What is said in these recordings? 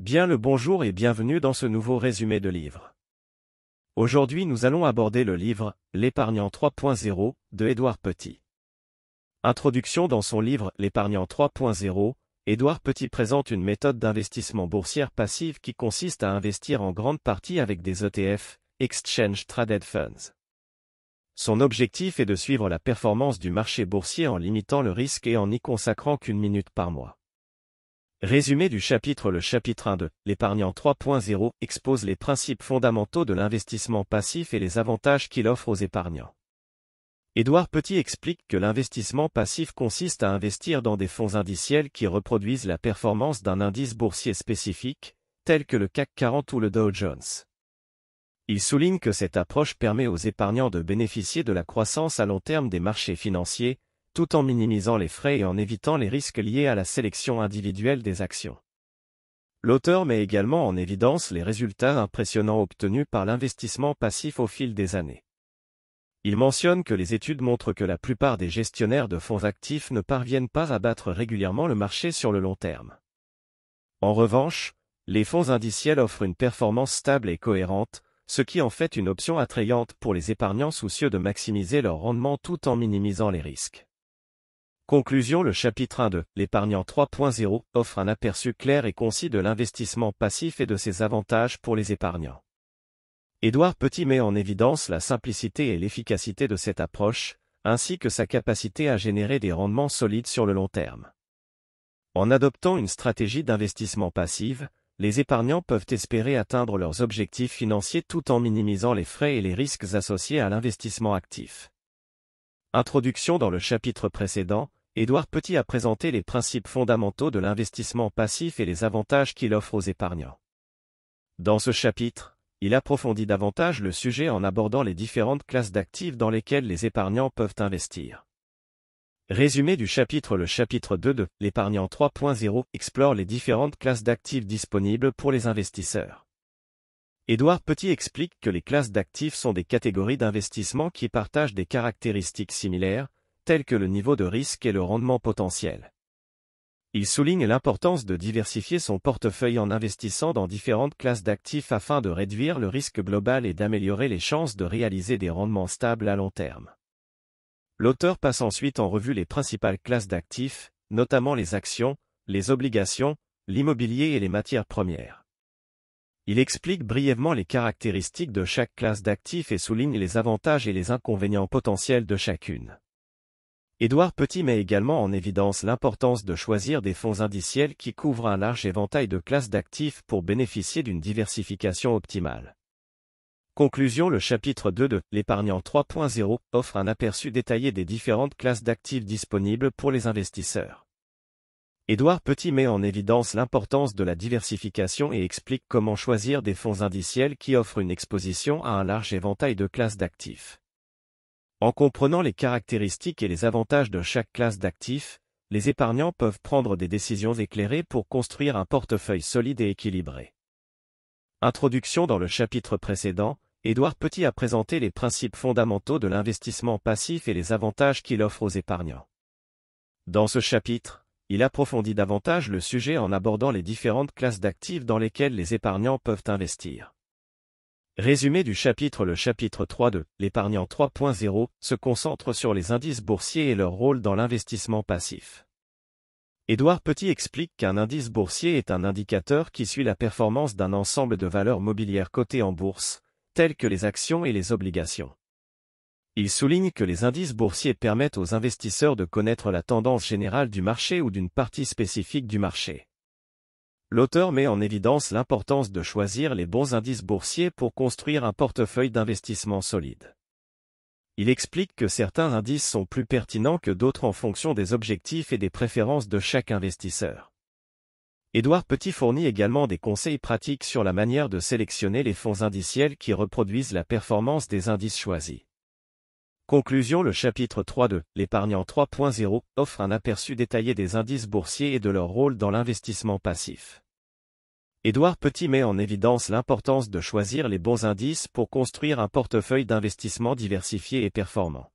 Bien le bonjour et bienvenue dans ce nouveau résumé de livre. Aujourd'hui nous allons aborder le livre « L'épargnant 3.0 » de Édouard Petit. Introduction. Dans son livre « L'épargnant 3.0 », Édouard Petit présente une méthode d'investissement boursière passive qui consiste à investir en grande partie avec des ETF, Exchange Traded Funds. Son objectif est de suivre la performance du marché boursier en limitant le risque et en n'y consacrant qu'une minute par mois. Résumé du chapitre. Le chapitre 1 de L'épargnant 3.0 expose les principes fondamentaux de l'investissement passif et les avantages qu'il offre aux épargnants. Édouard Petit explique que l'investissement passif consiste à investir dans des fonds indiciels qui reproduisent la performance d'un indice boursier spécifique, tel que le CAC 40 ou le Dow Jones. Il souligne que cette approche permet aux épargnants de bénéficier de la croissance à long terme des marchés financiers, tout en minimisant les frais et en évitant les risques liés à la sélection individuelle des actions. L'auteur met également en évidence les résultats impressionnants obtenus par l'investissement passif au fil des années. Il mentionne que les études montrent que la plupart des gestionnaires de fonds actifs ne parviennent pas à battre régulièrement le marché sur le long terme. En revanche, les fonds indiciels offrent une performance stable et cohérente, ce qui en fait une option attrayante pour les épargnants soucieux de maximiser leur rendement tout en minimisant les risques. Conclusion. Le chapitre 1 de L'épargnant 3.0 offre un aperçu clair et concis de l'investissement passif et de ses avantages pour les épargnants. Édouard Petit met en évidence la simplicité et l'efficacité de cette approche, ainsi que sa capacité à générer des rendements solides sur le long terme. En adoptant une stratégie d'investissement passive, les épargnants peuvent espérer atteindre leurs objectifs financiers tout en minimisant les frais et les risques associés à l'investissement actif. Introduction. Dans le chapitre précédent, Édouard Petit a présenté les principes fondamentaux de l'investissement passif et les avantages qu'il offre aux épargnants. Dans ce chapitre, il approfondit davantage le sujet en abordant les différentes classes d'actifs dans lesquelles les épargnants peuvent investir. Résumé du chapitre. Le chapitre 2 de L'épargnant 3.0 explore les différentes classes d'actifs disponibles pour les investisseurs. Édouard Petit explique que les classes d'actifs sont des catégories d'investissement qui partagent des caractéristiques similaires, telles que le niveau de risque et le rendement potentiel. Il souligne l'importance de diversifier son portefeuille en investissant dans différentes classes d'actifs afin de réduire le risque global et d'améliorer les chances de réaliser des rendements stables à long terme. L'auteur passe ensuite en revue les principales classes d'actifs, notamment les actions, les obligations, l'immobilier et les matières premières. Il explique brièvement les caractéristiques de chaque classe d'actifs et souligne les avantages et les inconvénients potentiels de chacune. Édouard Petit met également en évidence l'importance de choisir des fonds indiciels qui couvrent un large éventail de classes d'actifs pour bénéficier d'une diversification optimale. Conclusion. Le chapitre 2 de L'épargnant 3.0 offre un aperçu détaillé des différentes classes d'actifs disponibles pour les investisseurs. Édouard Petit met en évidence l'importance de la diversification et explique comment choisir des fonds indiciels qui offrent une exposition à un large éventail de classes d'actifs. En comprenant les caractéristiques et les avantages de chaque classe d'actifs, les épargnants peuvent prendre des décisions éclairées pour construire un portefeuille solide et équilibré. Introduction. Dans le chapitre précédent, Édouard Petit a présenté les principes fondamentaux de l'investissement passif et les avantages qu'il offre aux épargnants. Dans ce chapitre, il approfondit davantage le sujet en abordant les différentes classes d'actifs dans lesquelles les épargnants peuvent investir. Résumé du chapitre. Le chapitre 3 de L'épargnant 3.0 se concentre sur les indices boursiers et leur rôle dans l'investissement passif. Édouard Petit explique qu'un indice boursier est un indicateur qui suit la performance d'un ensemble de valeurs mobilières cotées en bourse, telles que les actions et les obligations. Il souligne que les indices boursiers permettent aux investisseurs de connaître la tendance générale du marché ou d'une partie spécifique du marché. L'auteur met en évidence l'importance de choisir les bons indices boursiers pour construire un portefeuille d'investissement solide. Il explique que certains indices sont plus pertinents que d'autres en fonction des objectifs et des préférences de chaque investisseur. Édouard Petit fournit également des conseils pratiques sur la manière de sélectionner les fonds indiciels qui reproduisent la performance des indices choisis. Conclusion. Le chapitre 3 de L'épargnant 3.0 offre un aperçu détaillé des indices boursiers et de leur rôle dans l'investissement passif. Édouard Petit met en évidence l'importance de choisir les bons indices pour construire un portefeuille d'investissement diversifié et performant.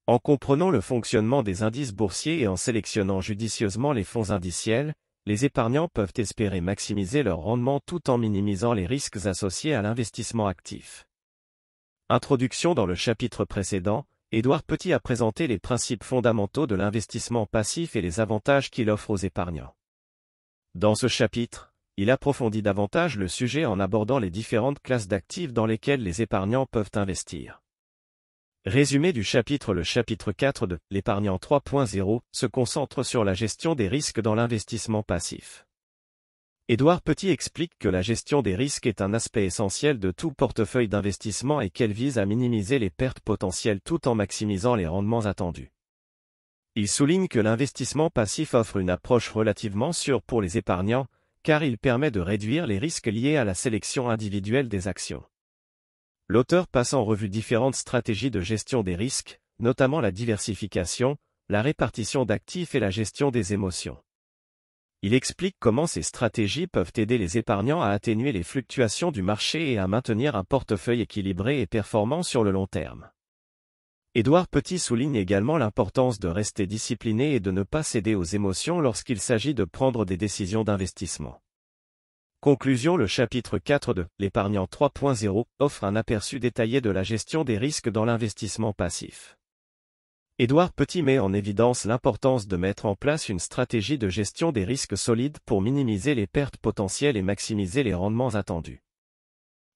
En comprenant le fonctionnement des indices boursiers et en sélectionnant judicieusement les fonds indiciels, les épargnants peuvent espérer maximiser leur rendement tout en minimisant les risques associés à l'investissement actif. Introduction. Dans le chapitre précédent, Édouard Petit a présenté les principes fondamentaux de l'investissement passif et les avantages qu'il offre aux épargnants. Dans ce chapitre, il approfondit davantage le sujet en abordant les différentes classes d'actifs dans lesquelles les épargnants peuvent investir. Résumé du chapitre. Le chapitre 4 de l'épargnant 3.0 se concentre sur la gestion des risques dans l'investissement passif. Édouard Petit explique que la gestion des risques est un aspect essentiel de tout portefeuille d'investissement et qu'elle vise à minimiser les pertes potentielles tout en maximisant les rendements attendus. Il souligne que l'investissement passif offre une approche relativement sûre pour les épargnants, car il permet de réduire les risques liés à la sélection individuelle des actions. L'auteur passe en revue différentes stratégies de gestion des risques, notamment la diversification, la répartition d'actifs et la gestion des émotions. Il explique comment ces stratégies peuvent aider les épargnants à atténuer les fluctuations du marché et à maintenir un portefeuille équilibré et performant sur le long terme. Édouard Petit souligne également l'importance de rester discipliné et de ne pas céder aux émotions lorsqu'il s'agit de prendre des décisions d'investissement. Conclusion. Le chapitre 4 de l'épargnant 3.0 offre un aperçu détaillé de la gestion des risques dans l'investissement passif. Édouard Petit met en évidence l'importance de mettre en place une stratégie de gestion des risques solide pour minimiser les pertes potentielles et maximiser les rendements attendus.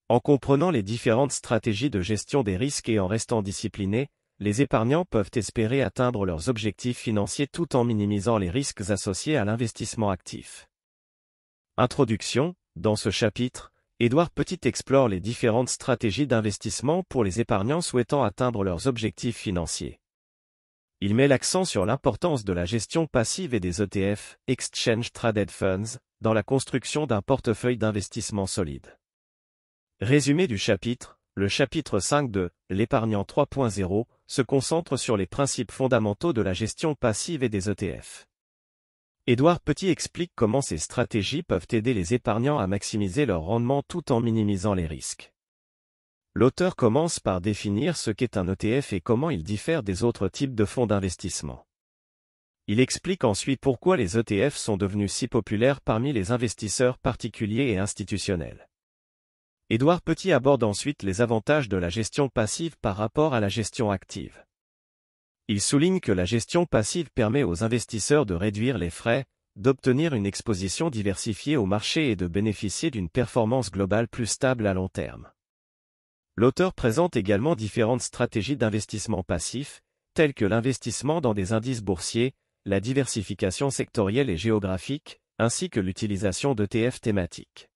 En comprenant les différentes stratégies de gestion des risques et en restant disciplinés, les épargnants peuvent espérer atteindre leurs objectifs financiers tout en minimisant les risques associés à l'investissement actif. Introduction. Dans ce chapitre, Édouard Petit explore les différentes stratégies d'investissement pour les épargnants souhaitant atteindre leurs objectifs financiers. Il met l'accent sur l'importance de la gestion passive et des ETF, Exchange Traded Funds, dans la construction d'un portefeuille d'investissement solide. Résumé du chapitre. Le chapitre 5 de l'épargnant 3.0 se concentre sur les principes fondamentaux de la gestion passive et des ETF. Édouard Petit explique comment ces stratégies peuvent aider les épargnants à maximiser leur rendement tout en minimisant les risques. L'auteur commence par définir ce qu'est un ETF et comment il diffère des autres types de fonds d'investissement. Il explique ensuite pourquoi les ETF sont devenus si populaires parmi les investisseurs particuliers et institutionnels. Édouard Petit aborde ensuite les avantages de la gestion passive par rapport à la gestion active. Il souligne que la gestion passive permet aux investisseurs de réduire les frais, d'obtenir une exposition diversifiée au marché et de bénéficier d'une performance globale plus stable à long terme. L'auteur présente également différentes stratégies d'investissement passif, telles que l'investissement dans des indices boursiers, la diversification sectorielle et géographique, ainsi que l'utilisation d'ETF thématiques.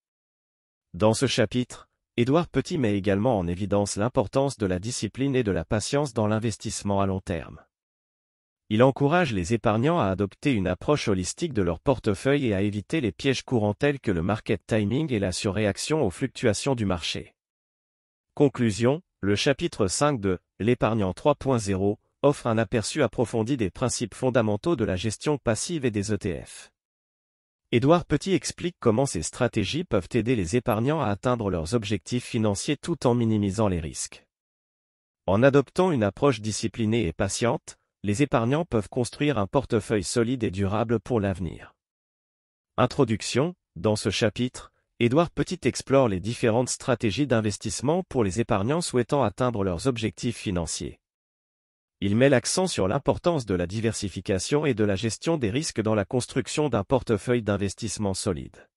Dans ce chapitre, Édouard Petit met également en évidence l'importance de la discipline et de la patience dans l'investissement à long terme. Il encourage les épargnants à adopter une approche holistique de leur portefeuille et à éviter les pièges courants tels que le market timing et la surréaction aux fluctuations du marché. Conclusion. Le chapitre 5 de l'épargnant 3.0 offre un aperçu approfondi des principes fondamentaux de la gestion passive et des ETF. Édouard Petit explique comment ces stratégies peuvent aider les épargnants à atteindre leurs objectifs financiers tout en minimisant les risques. En adoptant une approche disciplinée et patiente, les épargnants peuvent construire un portefeuille solide et durable pour l'avenir. Introduction. Dans ce chapitre, Édouard Petit explore les différentes stratégies d'investissement pour les épargnants souhaitant atteindre leurs objectifs financiers. Il met l'accent sur l'importance de la diversification et de la gestion des risques dans la construction d'un portefeuille d'investissement solide.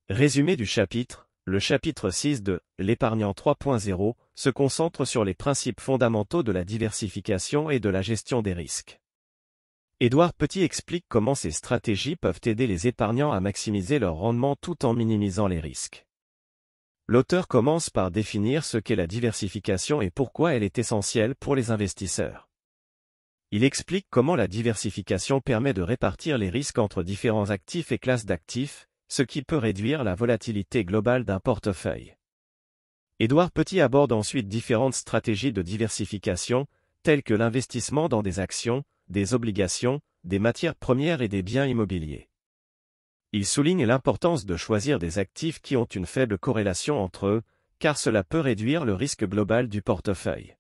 Résumé du chapitre. Le chapitre 6 de l'épargnant 3.0 se concentre sur les principes fondamentaux de la diversification et de la gestion des risques. Édouard Petit explique comment ces stratégies peuvent aider les épargnants à maximiser leur rendement tout en minimisant les risques. L'auteur commence par définir ce qu'est la diversification et pourquoi elle est essentielle pour les investisseurs. Il explique comment la diversification permet de répartir les risques entre différents actifs et classes d'actifs, ce qui peut réduire la volatilité globale d'un portefeuille. Édouard Petit aborde ensuite différentes stratégies de diversification, telles que l'investissement dans des actions, des obligations, des matières premières et des biens immobiliers. Il souligne l'importance de choisir des actifs qui ont une faible corrélation entre eux, car cela peut réduire le risque global du portefeuille.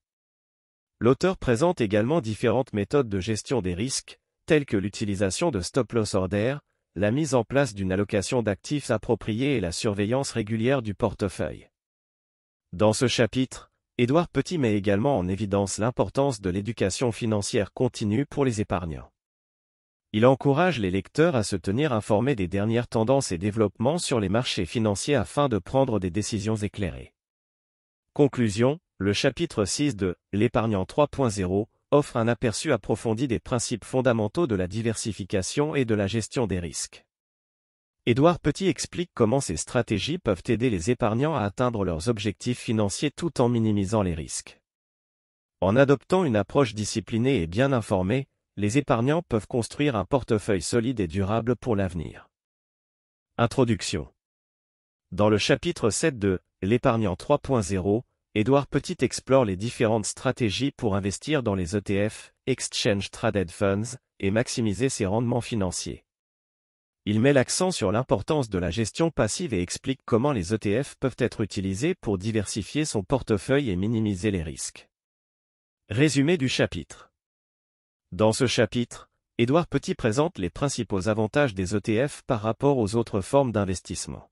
L'auteur présente également différentes méthodes de gestion des risques, telles que l'utilisation de stop-loss order, la mise en place d'une allocation d'actifs appropriée et la surveillance régulière du portefeuille. Dans ce chapitre, Édouard Petit met également en évidence l'importance de l'éducation financière continue pour les épargnants. Il encourage les lecteurs à se tenir informés des dernières tendances et développements sur les marchés financiers afin de prendre des décisions éclairées. Conclusion, le chapitre 6 de L'épargnant 3.0 offre un aperçu approfondi des principes fondamentaux de la diversification et de la gestion des risques. Édouard Petit explique comment ces stratégies peuvent aider les épargnants à atteindre leurs objectifs financiers tout en minimisant les risques. En adoptant une approche disciplinée et bien informée, les épargnants peuvent construire un portefeuille solide et durable pour l'avenir. Introduction. Dans le chapitre 7 de L'épargnant 3.0, Édouard Petit explore les différentes stratégies pour investir dans les ETF, Exchange Traded Funds, et maximiser ses rendements financiers. Il met l'accent sur l'importance de la gestion passive et explique comment les ETF peuvent être utilisés pour diversifier son portefeuille et minimiser les risques. Résumé du chapitre. Dans ce chapitre, Édouard Petit présente les principaux avantages des ETF par rapport aux autres formes d'investissement.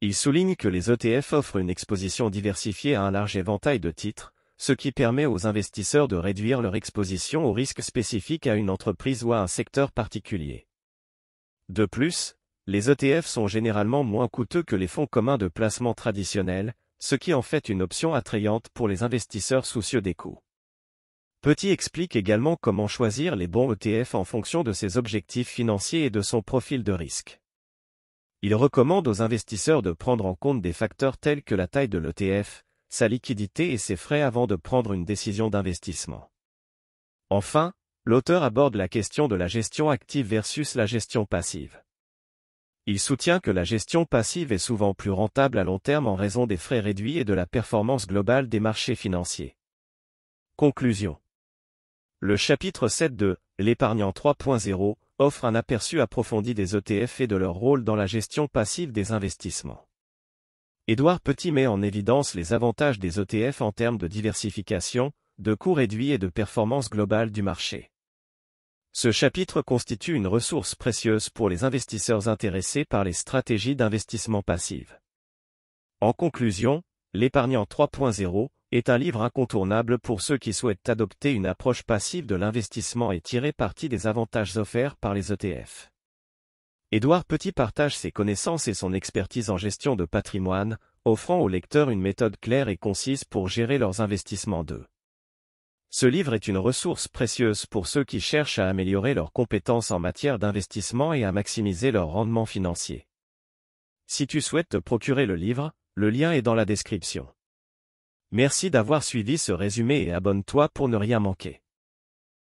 Il souligne que les ETF offrent une exposition diversifiée à un large éventail de titres, ce qui permet aux investisseurs de réduire leur exposition aux risques spécifiques à une entreprise ou à un secteur particulier. De plus, les ETF sont généralement moins coûteux que les fonds communs de placement traditionnels, ce qui en fait une option attrayante pour les investisseurs soucieux des coûts. Petit explique également comment choisir les bons ETF en fonction de ses objectifs financiers et de son profil de risque. Il recommande aux investisseurs de prendre en compte des facteurs tels que la taille de l'ETF, sa liquidité et ses frais avant de prendre une décision d'investissement. Enfin, l'auteur aborde la question de la gestion active versus la gestion passive. Il soutient que la gestion passive est souvent plus rentable à long terme en raison des frais réduits et de la performance globale des marchés financiers. Conclusion. Le chapitre 7 de L'épargnant 3.0 offre un aperçu approfondi des ETF et de leur rôle dans la gestion passive des investissements. Édouard Petit met en évidence les avantages des ETF en termes de diversification, de coûts réduits et de performance globale du marché. Ce chapitre constitue une ressource précieuse pour les investisseurs intéressés par les stratégies d'investissement passives. En conclusion, L'épargnant 3.0 est un livre incontournable pour ceux qui souhaitent adopter une approche passive de l'investissement et tirer parti des avantages offerts par les ETF. Édouard Petit partage ses connaissances et son expertise en gestion de patrimoine, offrant aux lecteurs une méthode claire et concise pour gérer leurs investissements d'eux. Ce livre est une ressource précieuse pour ceux qui cherchent à améliorer leurs compétences en matière d'investissement et à maximiser leur rendement financier. Si tu souhaites te procurer le livre, le lien est dans la description. Merci d'avoir suivi ce résumé et abonne-toi pour ne rien manquer.